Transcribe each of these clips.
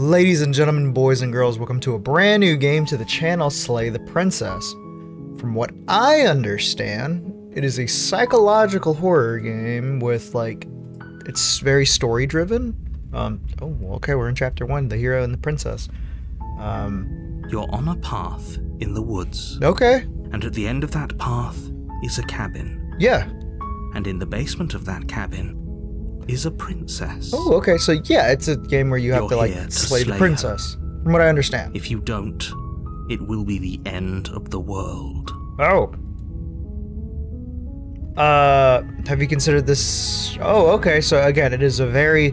Ladies and gentlemen, boys and girls, welcome to a brand new game to the channel, Slay the Princess. From what I understand, it is a psychological horror game with, it's very story driven. Okay, we're in chapter 1, the hero and the princess. You're on a path in the woods. Okay. And at the end of that path is a cabin. Yeah. And in the basement of that cabin is a princess. Oh, okay, so yeah, it's a game where you have to slay the princess, from what I understand. If you don't, it will be the end of the world. Oh. Have you considered this? Oh, okay, so again, it is a very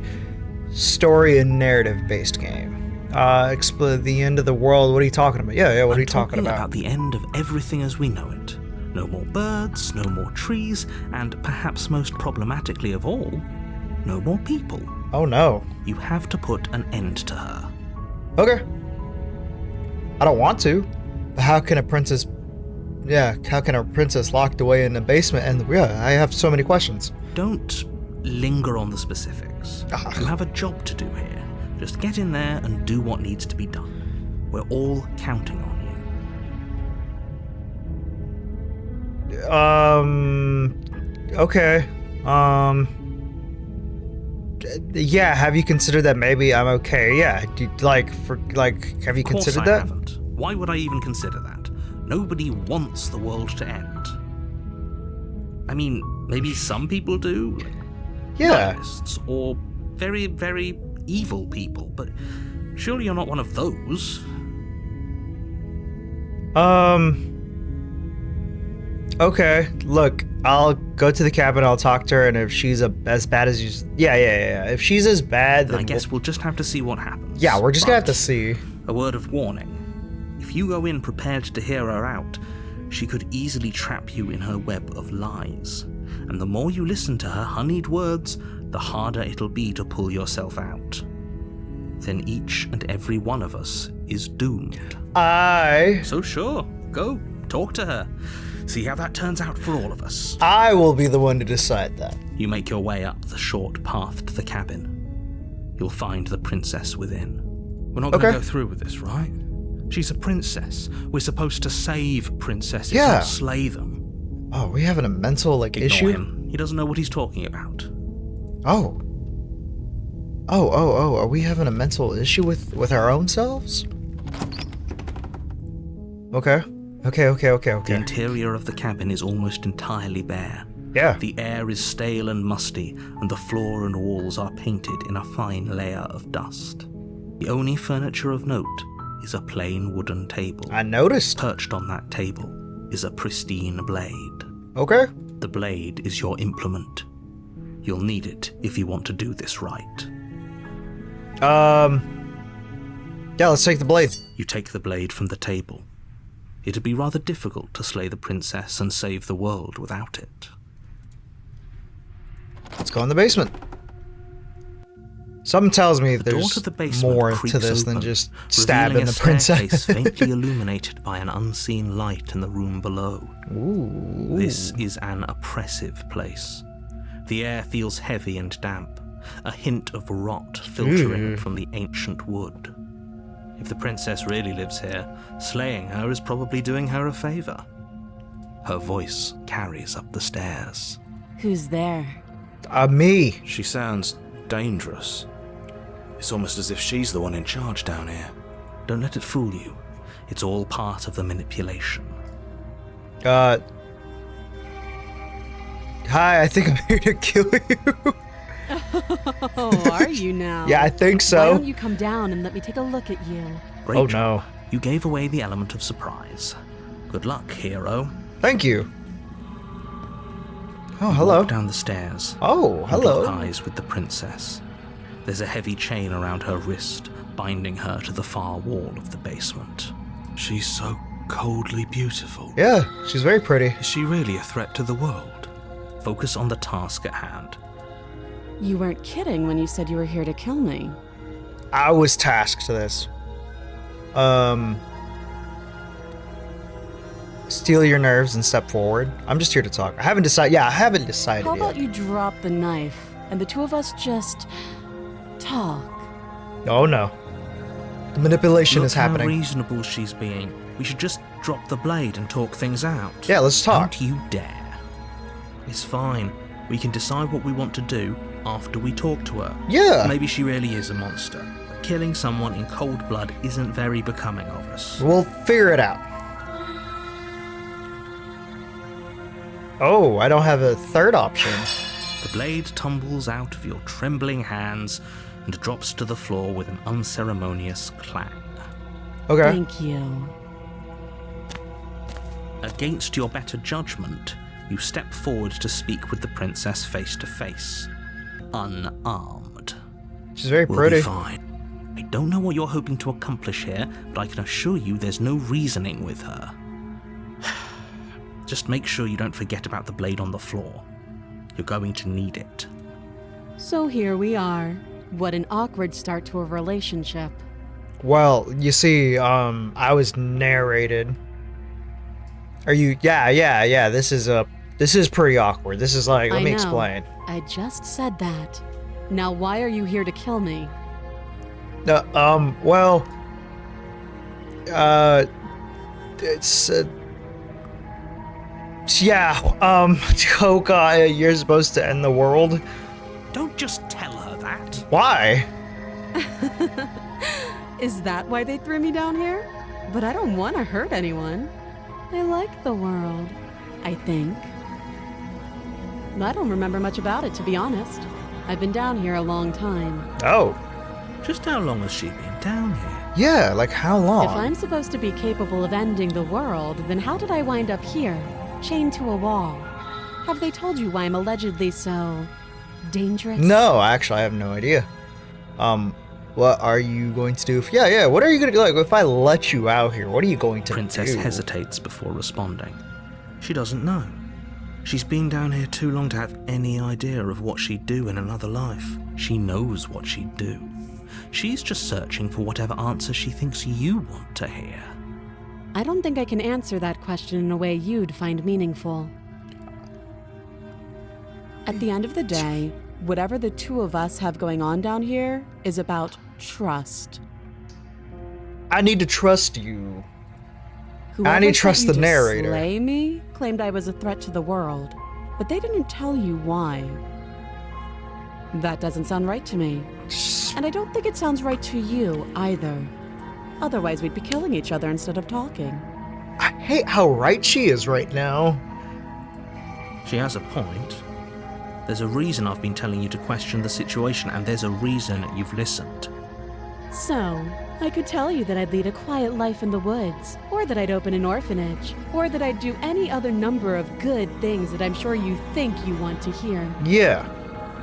story and narrative based game. Explain the end of the world. What are you talking about? Yeah, what are you talking about? About the end of everything as we know it. No more birds, no more trees, and perhaps most problematically of all, no more people. Oh no. You have to put an end to her. Okay. I don't want to. But how can a princess... Yeah, how can a princess locked away in the basement? And yeah, I have so many questions. Don't linger on the specifics. You have a job to do here. Just get in there and do what needs to be done. We're all counting on you. Okay. Yeah, have you considered that maybe I'm okay? Yeah, have you considered that? I haven't. Why would I even consider that? Nobody wants the world to end. I mean, maybe some people do. Yeah. Nihilists, or very, very evil people, but surely you're not one of those. Okay, look, I'll go to the cabin, I'll talk to her, and if she's as bad as you... Yeah. If she's as bad, then I guess we'll just have to see what happens. Yeah, we're just gonna have to see. A word of warning. If you go in prepared to hear her out, she could easily trap you in her web of lies. And the more you listen to her honeyed words, the harder it'll be to pull yourself out. Then each and every one of us is doomed. So sure, go, talk to her. See how that turns out for all of us. I will be the one to decide that. You make your way up the short path to the cabin. You'll find the princess within. We're not going to go through with this, right? She's a princess. We're supposed to save princesses, not slay them. Oh, we having a mental issue? Him. He doesn't know what he's talking about. Oh. Are we having a mental issue with our own selves? Okay. The interior of the cabin is almost entirely bare. Yeah. The air is stale and musty, and the floor and walls are painted in a fine layer of dust. The only furniture of note is a plain wooden table. I noticed. Perched on that table is a pristine blade. Okay. The blade is your implement. You'll need it if you want to do this right. Yeah, let's take the blade. You take the blade from the table. It'd be rather difficult to slay the princess and save the world without it. Let's go in the basement. Something tells me there's more to this than just stabbing the princess. Faintly illuminated by an unseen light in the room below. Ooh. This is an oppressive place. The air feels heavy and damp, a hint of rot filtering from the ancient wood. If the princess really lives here, slaying her is probably doing her a favor. Her voice carries up the stairs. Who's there? Me. She sounds dangerous. It's almost as if she's the one in charge down here. Don't let it fool you. It's all part of the manipulation. Hi, I think I'm here to kill you. Oh, are you now? Yeah, I think so. Why don't you come down and let me take a look at you? Great oh job. No. You gave away the element of surprise. Good luck, hero. Thank you. Oh, you hello. Walk down the stairs. Oh, hello. Lock eyes with the princess. There's a heavy chain around her wrist, binding her to the far wall of the basement. She's so coldly beautiful. Yeah, she's very pretty. Is she really a threat to the world? Focus on the task at hand. You weren't kidding when you said you were here to kill me. I was tasked to this. Steal your nerves and step forward. I'm just here to talk. I haven't decided. Yeah, I haven't decided How yet. about you drop the knife and the two of us just talk? Oh no. The manipulation Look is happening. how reasonable she's being. We should just drop the blade and talk things out. Yeah, let's talk. Don't you dare. It's fine. We can decide what we want to do after we talk to her. Yeah. Maybe she really is a monster. Killing someone in cold blood isn't very becoming of us. We'll figure it out. Oh, I don't have a third option. The blade tumbles out of your trembling hands and drops to the floor with an unceremonious clang. Okay. Thank you. Against your better judgment, you step forward to speak with the princess face to face, unarmed. She's very We'll pretty. be fine. I don't know what you're hoping to accomplish here, but I can assure you there's no reasoning with her. Just make sure you don't forget about the blade on the floor. You're going to need it. So here we are. What an awkward start to a relationship. Well, you see, I was narrated. Are you? Yeah. This is pretty awkward. This is like, let me explain. I just said that. Now why are you here to kill me? Well, it's, oh god, you're supposed to end the world? Don't just tell her that. Why? Is that why they threw me down here? But I don't want to hurt anyone. I like the world, I think. I don't remember much about it, to be honest. I've been down here a long time. Oh, Just how long has she been down here? yeah, like how long? If I'm supposed to be capable of ending the world, then how did I wind up here, chained to a wall? Have they told you why I'm allegedly so dangerous? No, actually, I have no idea. What are you going to do? What are you going to do? Like, if I let you out here, what are you going to Princess do? hesitates before responding. She doesn't know. She's been down here too long to have any idea of what she'd do in another life. She knows what she'd do. She's just searching for whatever answer she thinks you want to hear. I don't think I can answer that question in a way you'd find meaningful. At the end of the day, whatever the two of us have going on down here is about trust. I need to trust you. Whoever need to trust sent you the narrator. To slay me claimed I was a threat to the world, but they didn't tell you why. That doesn't sound right to me. And I don't think it sounds right to you either. Otherwise, we'd be killing each other instead of talking. I hate how right she is right now. She has a point. There's a reason I've been telling you to question the situation, and there's a reason you've listened. So, I could tell you that I'd lead a quiet life in the woods, or that I'd open an orphanage, or that I'd do any other number of good things that I'm sure you think you want to hear. Yeah.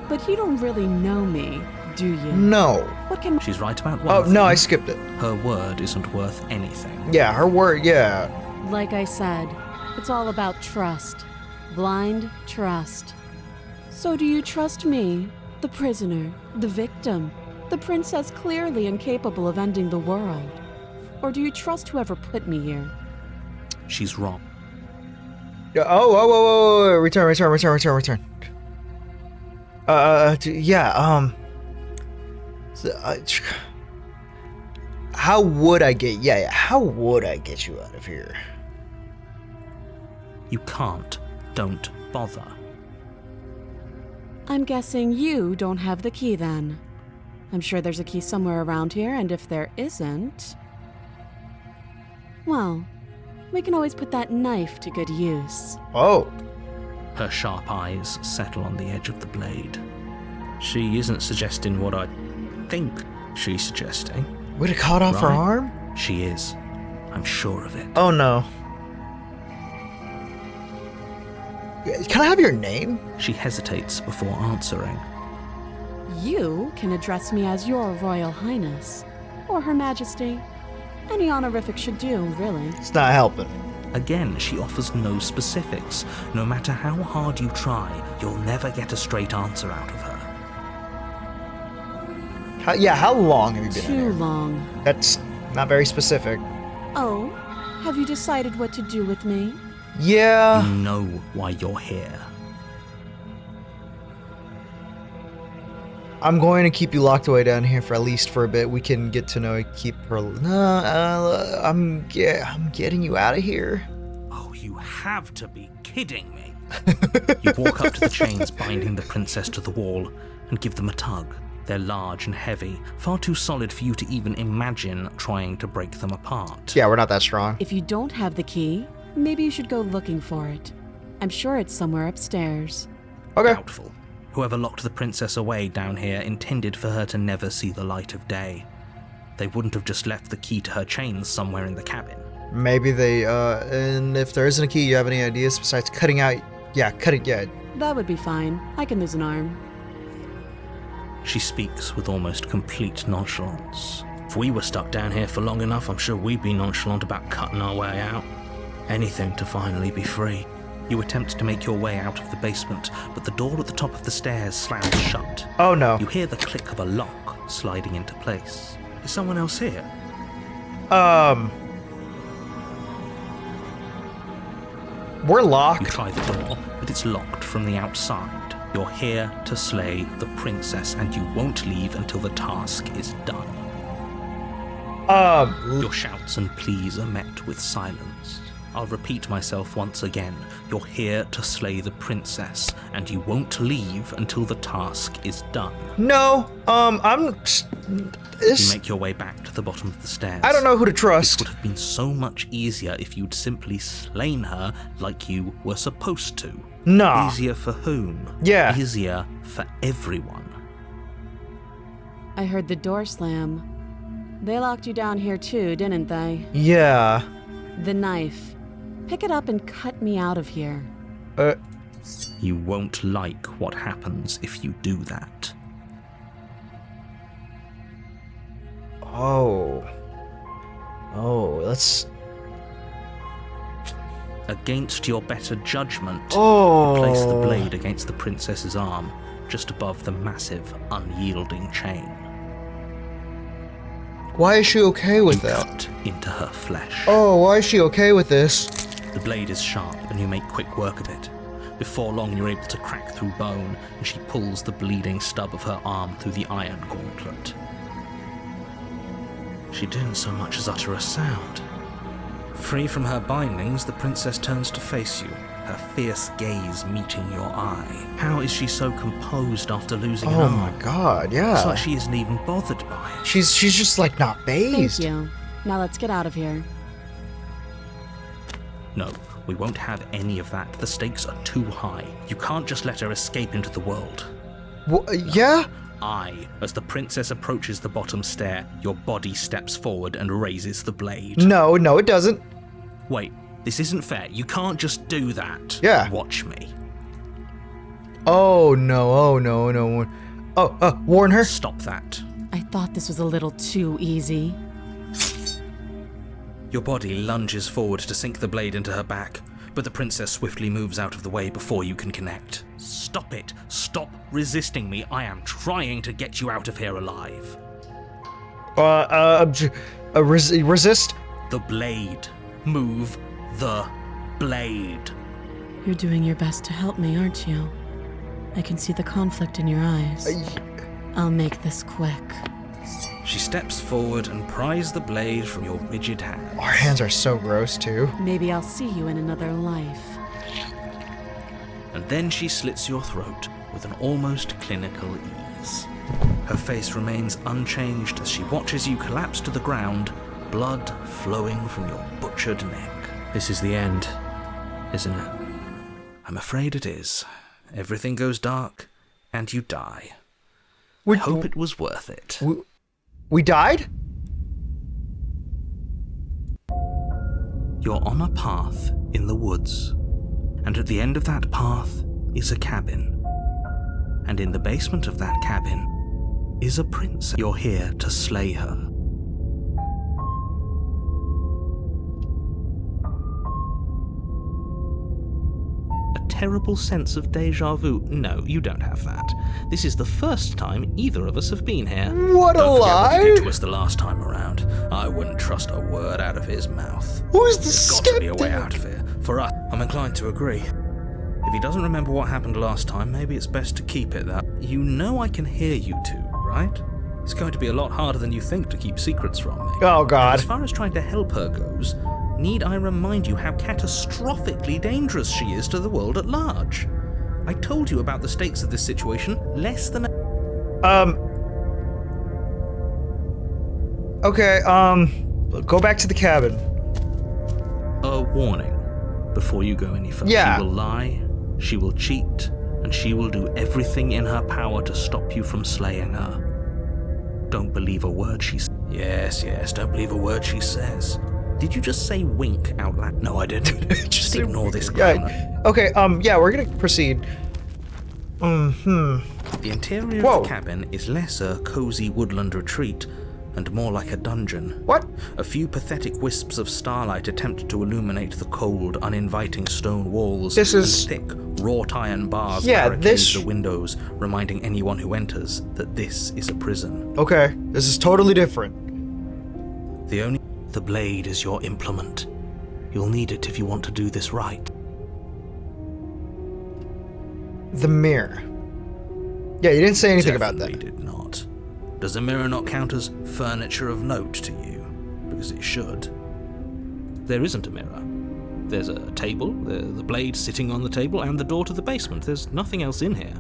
But you don't really know me, do you? No. What can... She's right about one Oh, thing. no, I skipped it. Her word isn't worth anything. Yeah, her word, yeah. Like I said, it's all about trust. Blind trust. So do you trust me, the prisoner, the victim, the princess clearly incapable of ending the world? Or do you trust whoever put me here? She's wrong. Yeah, oh, return. How would I get, how would I get you out of here? You can't. Don't bother. I'm guessing you don't have the key then. I'm sure there's a key somewhere around here, and if there isn't... well, we can always put that knife to good use. Oh. Her sharp eyes settle on the edge of the blade. She isn't suggesting what I think she's suggesting. Would it cut off her Right. arm? She is. I'm sure of it. Oh no. Can I have your name? She hesitates before answering. You can address me as Your Royal Highness, or Her Majesty. Any honorific should do, really. It's not helping. Again, she offers no specifics. No matter how hard you try, you'll never get a straight answer out of her. How long have you been in Too here? long. That's not very specific. Oh, have you decided what to do with me? Yeah. You know why you're here. I'm going to keep you locked away down here for at least for a bit. We can get to know, keep her. No, I'm getting you out of here. Oh, you have to be kidding me. You walk up to the chains binding the princess to the wall and give them a tug. They're large and heavy, far too solid for you to even imagine trying to break them apart. Yeah, we're not that strong. If you don't have the key, maybe you should go looking for it. I'm sure it's somewhere upstairs. Okay. Doubtful. Whoever locked the princess away down here intended for her to never see the light of day. They wouldn't have just left the key to her chains somewhere in the cabin. Maybe they, and if there isn't a key, you have any ideas besides cutting out? Yeah, cutting, yeah. That would be fine. I can lose an arm. She speaks with almost complete nonchalance. If we were stuck down here for long enough, I'm sure we'd be nonchalant about cutting our way out. Anything to finally be free. You attempt to make your way out of the basement, but the door at the top of the stairs slams shut. Oh no. You hear the click of a lock sliding into place. Is someone else here? We're You locked. try the door, but it's locked from the outside. You're here to slay the princess, and you won't leave until the task is done. Your shouts and pleas are met with silence. I'll repeat myself once again. You're here to slay the princess, and you won't leave until the task is done. No, You make your way back to the bottom of the stairs. I don't know who to It trust. would have been so much easier if you'd simply slain her like you were supposed to. Nah. Easier for whom? Yeah. Easier for everyone. I heard the door slam. They locked you down here too, didn't they? Yeah. The knife. Pick it up and cut me out of here. You won't like what happens if you do that. Oh, let's. Against your better judgment, Oh. you place the blade against the princess's arm, just above the massive, unyielding chain. Why is she okay with You that? cut into her flesh. Oh, why is she okay with this? The blade is sharp, and you make quick work of it. Before long, you're able to crack through bone, and she pulls the bleeding stub of her arm through the iron gauntlet. She didn't so much as utter a sound. Free from her bindings, the princess turns to face you, her fierce gaze meeting your eye. How is she so composed after losing an Oh arm? my god, It's yeah. like she isn't even bothered by it. She's just like not Thank phased. you. Now let's get out of here. No, we won't have any of that. The stakes are too high. You can't just let her escape into the world. Yeah? As the princess approaches the bottom stair, your body steps forward and raises the blade. No, it doesn't. Wait, this isn't fair. You can't just do that. Yeah. Watch me. Oh no. Warn her. Stop that. I thought this was a little too easy. Your body lunges forward to sink the blade into her back, but the princess swiftly moves out of the way before you can connect. Stop it. Stop resisting me. I am trying to get you out of here alive. Resist. The blade. Move the blade. You're doing your best to help me, aren't you? I can see the conflict in your eyes. I'll make this quick. She steps forward and pries the blade from your rigid hand. Our hands are so gross too. Maybe I'll see you in another life. And then she slits your throat with an almost clinical ease. Her face remains unchanged as she watches you collapse to the ground, blood flowing from your butchered neck. This is the end, isn't it? I'm afraid it is. Everything goes dark, and you die. I hope it was worth it. We died? You're on a path in the woods, and at the end of that path is a cabin. And in the basement of that cabin is a princess. You're here to slay her. A terrible sense of deja vu. No, you don't have that. This is the first time either of us have been here. What a Don't forget lie! what he did to us the last time around. I wouldn't trust a word out of his mouth. Who's the There's got to be a way skeptic? out of here. For us, I'm inclined to agree. If he doesn't remember what happened last time, maybe it's best to keep it that. You know I can hear you two, right? It's going to be a lot harder than you think to keep secrets from me. Oh, God. And as far as trying to help her goes, need I remind you how catastrophically dangerous she is to the world at large? I told you about the stakes of this situation less than Okay, go back to the cabin. a warning before you go any further. Yeah. She will lie, she will cheat, and she will do everything in her power to stop you from slaying her. Don't believe a word she says. Yes, don't believe a word she says. Did you just say wink out loud? No, I didn't. Just ignore this guy. Yeah. Okay, yeah, we're gonna proceed. The interior of the cabin is less a cozy woodland retreat and more like a dungeon. What? A few pathetic wisps of starlight attempt to illuminate the cold, uninviting stone walls. This is... and thick, wrought iron bars Yeah, barricade this... the windows, reminding anyone who enters that this is a prison. Okay, this is totally different. The blade is your implement. You'll need it if you want to do this right. The mirror. Yeah, you didn't say anything about that. Definitely did not. Does a mirror not count as furniture of note to you? Because it should. There isn't a mirror. There's a table, the blade sitting on the table, and the door to the basement. There's nothing else in here.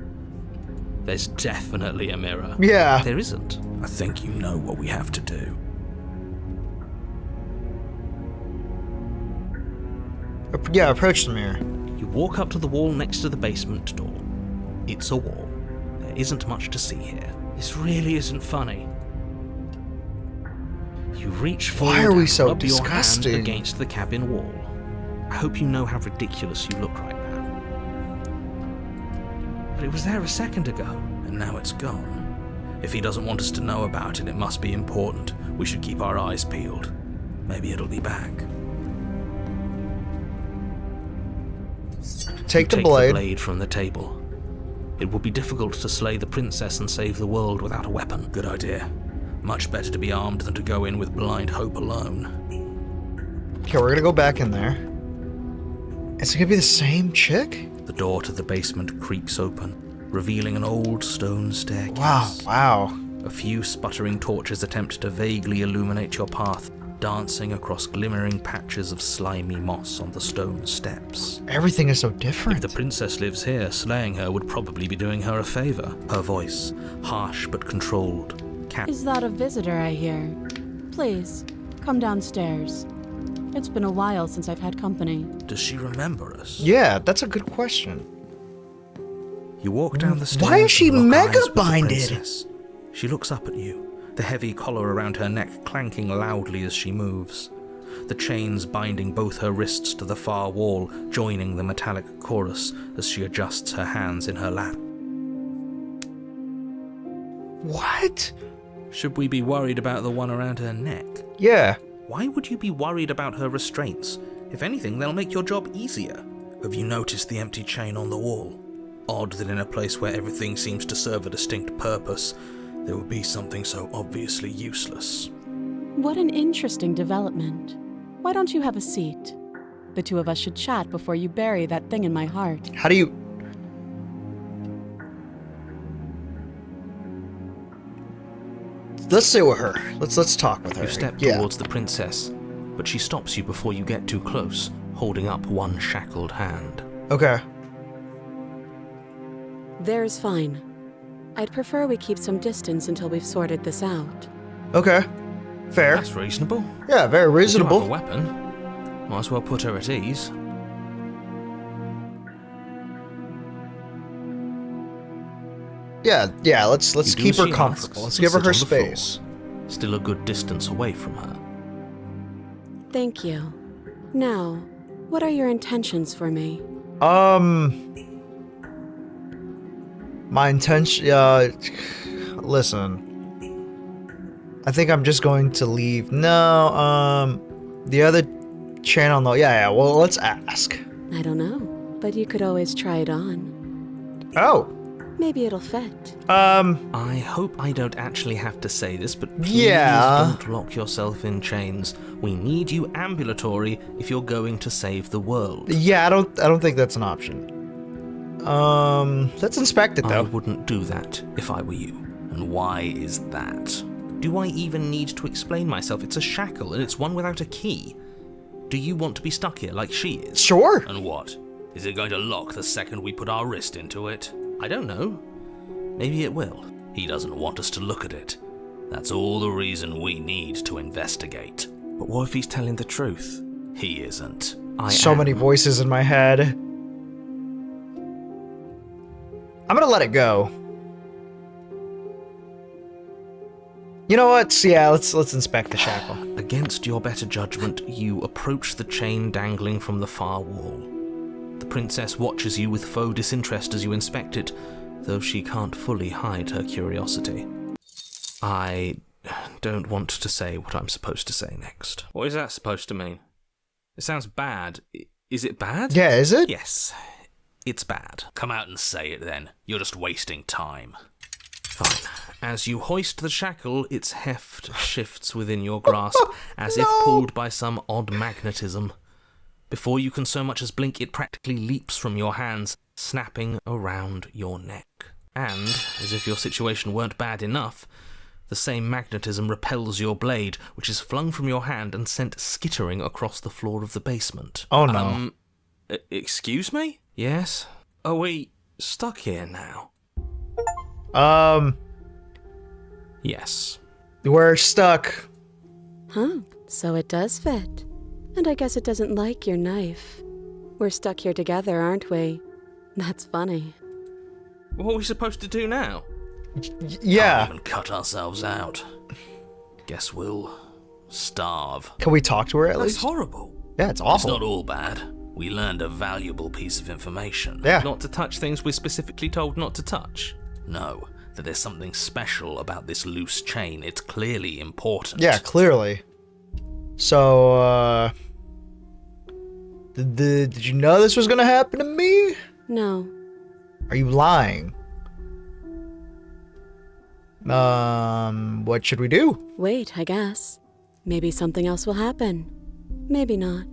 There's definitely a mirror. Yeah. There isn't. I think you know what we have to do. Yeah, approach the mirror. You walk up to the wall next to the basement door. It's a wall. There isn't much to see here. This really isn't funny. You reach forward Why are we and so rub your hand disgusting? against the cabin wall. I hope you know how ridiculous you look right now. But it was there a second ago, and now it's gone. If he doesn't want us to know about it, it must be important. We should keep our eyes peeled. Maybe it'll be back. Take the Take blade. the blade from the table. It would be difficult to slay the princess and save the world without a weapon. Good idea. Much better to be armed than to go in with blind hope alone. Okay, we're gonna go back in there. Is it gonna be the same chick? The door to the basement creaks open, revealing an old stone staircase. Wow. A few sputtering torches attempt to vaguely illuminate your path, dancing across glimmering patches of slimy moss on the stone steps. Everything is so If different. the princess lives here, slaying her would probably be doing her a favor. Her voice, harsh but controlled. Is that a visitor I hear? Please, come downstairs. It's been a while since I've had company. Does she remember us? Yeah, that's a good question. You walk down the stairs. Why is she and lock mega eyes with the binded? princess. She looks up at you, the heavy collar around her neck clanking loudly as she moves. The chains binding both her wrists to the far wall, joining the metallic chorus as she adjusts her hands in her lap. What? Should we be worried about the one around her neck? Yeah. Why would you be worried about her restraints? If anything, they'll make your job easier. Have you noticed the empty chain on the wall? Odd that in a place where everything seems to serve a distinct purpose, there would be something so obviously useless. What an interesting development. Why don't you have a seat? The two of us should chat before you bury that thing in my heart. How do you... Let's sit with her. Let's talk with her. You step towards the princess, but she stops you before you get too close, holding up one shackled hand. Okay. There's fine. I'd prefer we keep some distance until we've sorted this out. Okay. Fair. That's reasonable. Yeah, very If you have a reasonable. weapon, might as well put her at ease. Yeah, let's You do keep her as she comfortable. asks Let's and give her sit her on the floor, space. Still a good distance away from her. Thank you. Now, what are your intentions for me? My intention, listen. I think I'm just going to leave. No, the other channel, no. Yeah, well, let's ask. I don't know, but you could always try it on. Oh. Maybe it'll fit. I hope I don't actually have to say this, but please Yeah. don't lock yourself in chains. We need you ambulatory if you're going to save the world. Yeah, I don't think that's an option. Let's inspect it I though. wouldn't do that if I were you. And why is that? Do I even need to explain myself? It's a shackle, and it's one without a key. Do you want to be stuck here like she is? Sure. And what? Is it going to lock the second we put our wrist into it? I don't know. Maybe it will. He doesn't want us to look at it. That's all the reason we need to investigate. But what if he's telling the truth? He isn't. So many voices in my head. I'm gonna let it go. You know what? Yeah, let's inspect the shackle. Against your better judgment, you approach the chain dangling from the far wall. The princess watches you with faux disinterest as you inspect it, though she can't fully hide her curiosity. I don't want to say what I'm supposed to say next. What is that supposed to mean? It sounds bad. Is it bad? Yeah, is it? Yes, it's bad. Come out and say it then. You're just wasting time. Fine. As you hoist the shackle, its heft shifts within your grasp, as if pulled by some odd magnetism. Before you can so much as blink, it practically leaps from your hands, snapping around your neck. And, as if your situation weren't bad enough, the same magnetism repels your blade, which is flung from your hand and sent skittering across the floor of the basement. Oh no. Excuse me? Yes? Are we stuck here now? Yes. We're stuck. Huh, so it does fit. And I guess it doesn't like your knife. We're stuck here together, aren't we? That's funny. What are we supposed to do now? Yeah. Can't even cut ourselves out. Guess we'll starve. Can we talk to her at That's least? horrible. Yeah, it's It's awful. not all bad. We learned a valuable piece of information. Yeah. Not to touch things we're specifically told not to touch. No, that there's something special about this loose chain. It's clearly important. Yeah, clearly. So, did you know this was gonna happen to me? No. Are you lying? What should we do? Wait, I guess. Maybe something else will happen. Maybe not.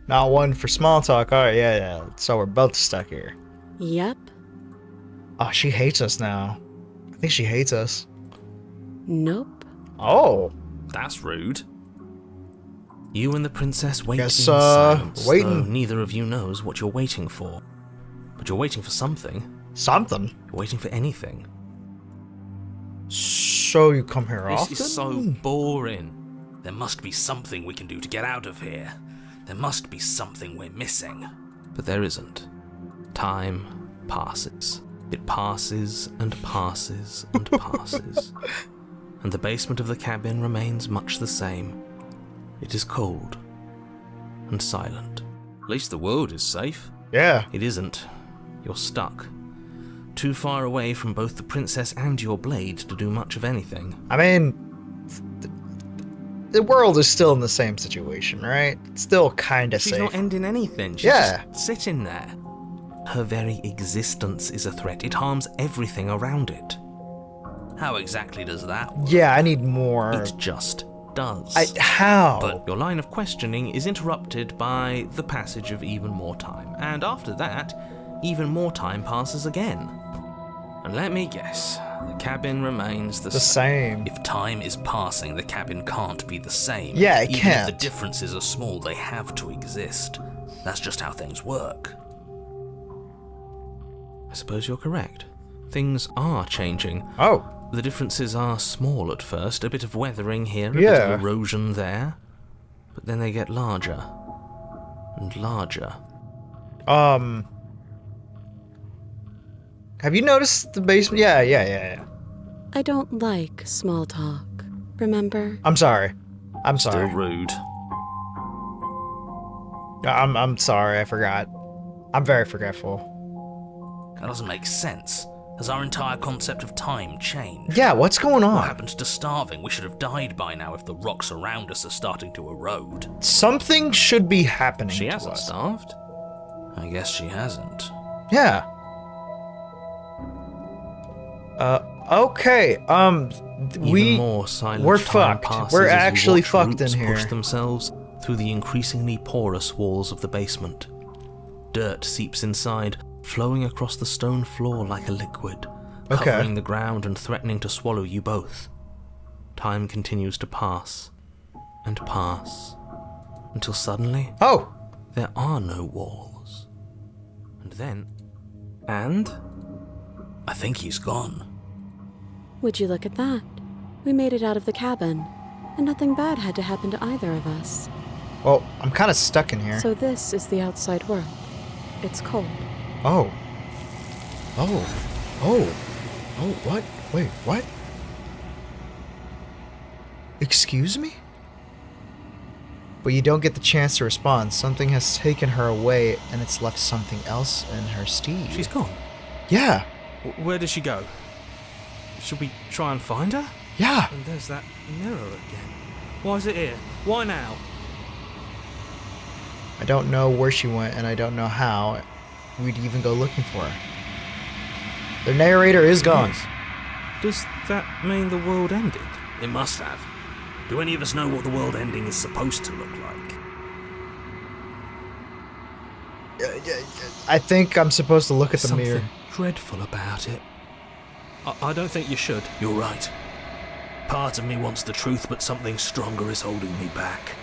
Not one for small talk. Alright, yeah. So we're both stuck here. Yep. Oh, she hates us now. I think she hates us. Nope. Oh. That's rude. You and the princess wait Guess, in silence, waiting. though neither of you knows what you're waiting for. But you're waiting for something. Something. You're waiting for anything. So you come here This often? is so boring. There must be something we can do to get out of here. There must be something we're missing. But there isn't. Time passes. It passes and passes and passes. And the basement of the cabin remains much the same. It is cold and silent. At least the world is safe. Yeah. It isn't. You're stuck. Too far away from both the princess and your blade to do much of anything. I mean, the world is still in the same situation, right? It's still kind of She's safe. not ending anything. She's Yeah. just sitting there. Her very existence is a threat. It harms everything around it. How exactly does that work? Yeah, I need more. It just does. How? But your line of questioning is interrupted by the passage of even more time. And after that, even more time passes again. And let me guess, the cabin remains the the same. If time is passing, the cabin can't be the same. Yeah, it Even can't. if the differences are small, they have to exist. That's just how things work. I suppose you're correct. Things are changing. Oh. The differences are small at first, a bit of weathering here, a bit Yeah. of erosion there. But then they get larger and larger. Have you noticed the basement? Yeah. I don't like small talk. Remember? I'm sorry. I'm Still sorry. rude. I'm sorry. I forgot. I'm very forgetful. That doesn't make sense. Has our entire concept of time changed? Yeah, what's going What on? happened to starving? We should have died by now if the rocks around us are starting to erode. Something should be happening She to hasn't us. starved. I guess she hasn't. Yeah. Okay. Even more silent we're time fucked. passes We're as you actually watch fucked in roots here. push themselves through the increasingly porous walls of the basement. dirt seeps inside, flowing across the stone floor like a liquid, Okay. covering the ground and threatening to swallow you both. Time continues to pass and pass, until suddenly Oh! there are no walls. And then... I think he's gone. Would you look at that? We made it out of the cabin, and nothing bad had to happen to either of us. Well, I'm kind of stuck in here. So this is the outside world. It's cold. Oh. Oh. Oh. Oh, what? Wait, what? Excuse me? But you don't get the chance to respond. Something has taken her away, and it's left something else in her steed. she's gone. Yeah. Where did she go? Should we try and find her? Yeah. And there's that mirror again. Why is it here? Why now? I don't know where she went, and I don't know how we'd even go looking for her. The narrator is gone. Yes. Does that mean the world ended? It must have. Do any of us know what the world ending is supposed to look like? I think I'm supposed to look at the Something mirror. dreadful about it. I don't think you should. You're right. Part of me wants the truth, but something stronger is holding me back.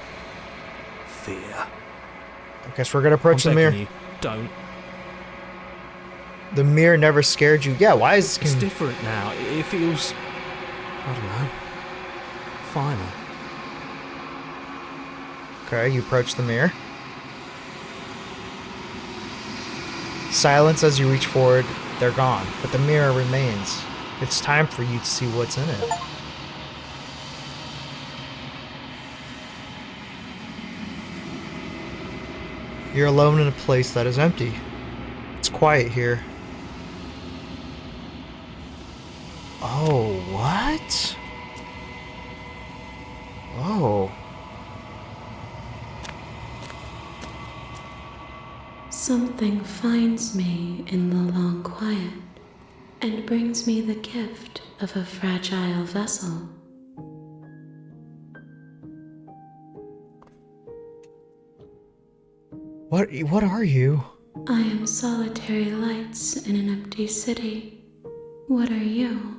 Fear. I guess we're gonna approach I'm the mirror. begging you, don't. The mirror never scared you. Yeah, why is It's different now. It feels... I don't know. Final. Okay, you approach the mirror. Silence as you reach forward. They're gone, but the mirror remains. It's time for you to see what's in it. You're alone in a place that is empty. It's quiet here. Oh, what? Oh. Something finds me in the long quiet and brings me the gift of a fragile vessel. What are you? I am solitary lights in an empty city. What are you?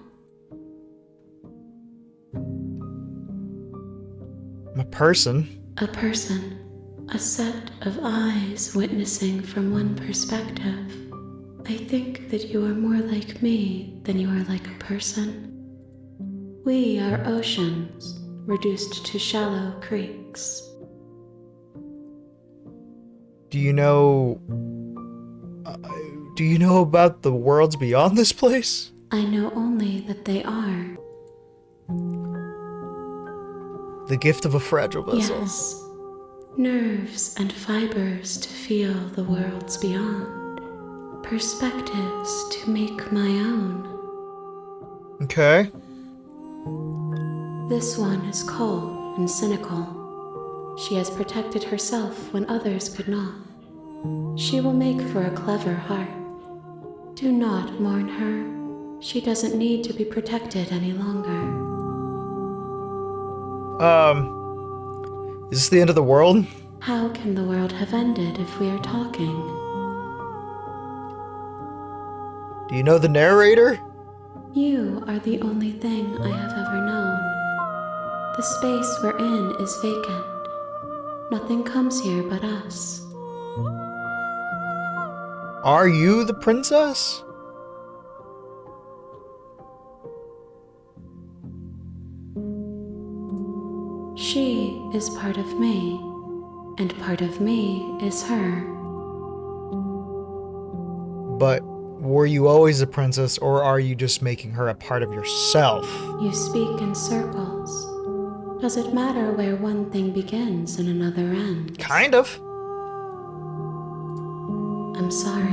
I'm a person. A person, a set of eyes witnessing from one perspective. I think that you are more like me than you are like a person. We are oceans, reduced to shallow creeks. Do you know about the worlds beyond this place? I know only that they are. The gift of a fragile vessel. Yes. Nerves and fibers to feel the worlds beyond. Perspectives to make my own. Okay. This one is cold and cynical. She has protected herself when others could not. She will make for a clever heart. Do not mourn her. She doesn't need to be protected any longer. Is this the end of the world? How can the world have ended if we are talking? Do you know the narrator? You are the only thing I have ever known. The space we're in is vacant. Nothing comes here but us. Are you the princess? She is part of me, and part of me is her. But were you always a princess, or are you just making her a part of yourself? You speak in circles. Does it matter where one thing begins and another ends? Kind of. I'm sorry.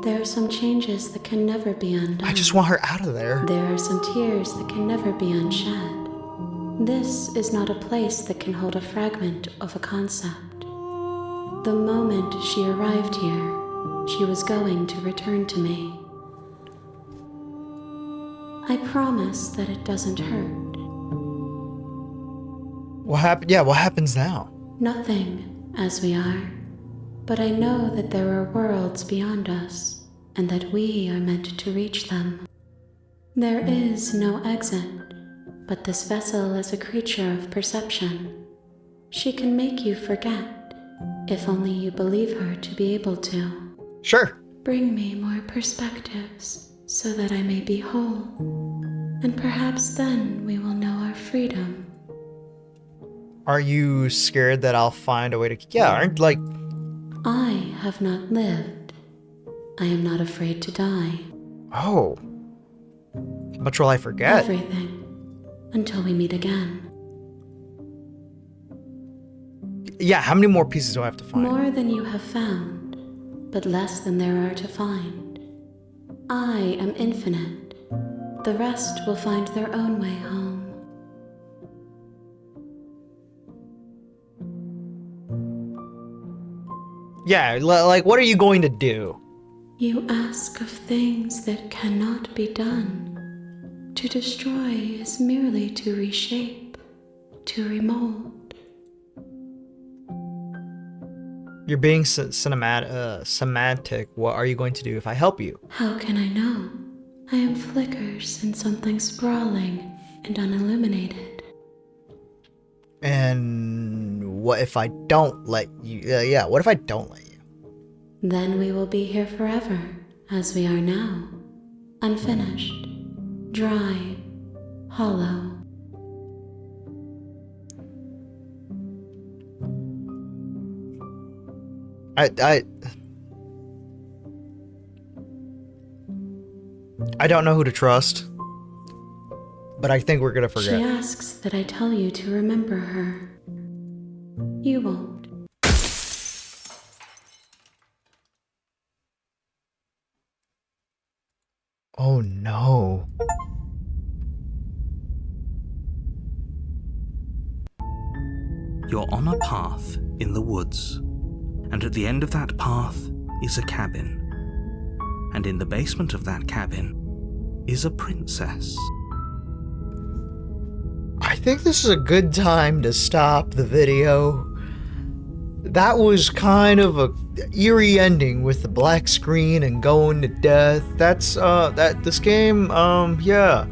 There are some changes that can never be undone. I just want her out of there. There are some tears that can never be unshed. This is not a place that can hold a fragment of a concept. The moment she arrived here, she was going to return to me. I promise that it doesn't hurt. What happened? Yeah, what happens now? Nothing, as we are. but I know that there are worlds beyond us, and that we are meant to reach them. There is no exit, but this vessel is a creature of perception. She can make you forget, if only you believe her to be able to. Sure. Bring me more perspectives, so that I may be whole, and perhaps then we will know our freedom. Are you scared that I'll find a way to... Yeah, aren't like... I have not lived. I am not afraid to die. Oh. How much will I forget? Everything. Until we meet again. Yeah, how many more pieces do I have to find? More than you have found, but less than there are to find. I am infinite. The rest will find their own way home. Yeah, like, what are you going to do? You ask of things that cannot be done. To destroy is merely to reshape, to remold. You're being semantic. What are you going to do if I help you? How can I know? I am flickers in something sprawling and unilluminated. And what if I don't let you? Yeah, what if I don't let you? Then we will be here forever, as we are now. Unfinished, dry, hollow. I don't know who to trust, but I think we're gonna She forget. asks that I tell you to remember her. You won't. Oh no. You're on a path in the woods, and at the end of that path is a cabin. And in the basement of that cabin is a princess. I think this is a good time to stop the video. That was kind of a eerie ending with the black screen and going to death. That's this game, yeah.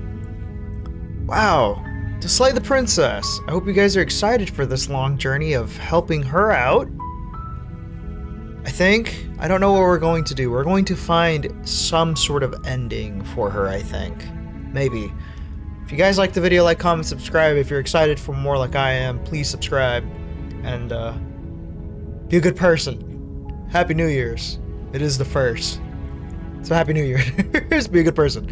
Wow. To slay the princess. I hope you guys are excited for this long journey of helping her out. I don't know what we're going to do. We're going to find some sort of ending for her, I think. Maybe. If you guys like the video, like, comment, subscribe. If you're excited for more like I am, please subscribe. And, be a good person. Happy New Year's. It is the 1st. So Happy New Year's. Be a good person.